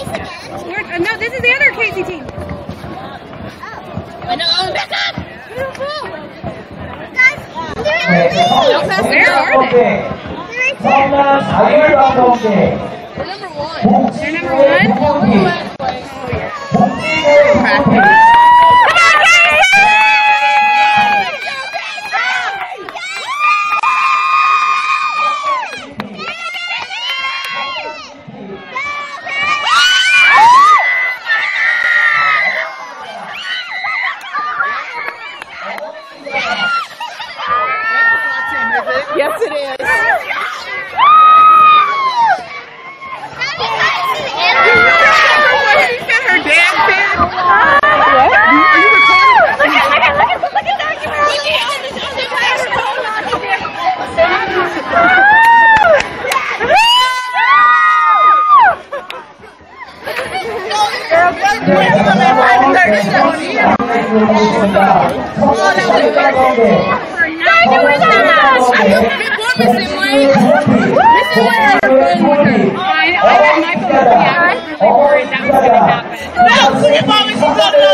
No, this is the other Casey team. Oh, no, back up! Beautiful. Guys, Where are they? We're number one. They're number one? Yes, it is. Her dad said. What? Are you recording? Look at that. Why do we not?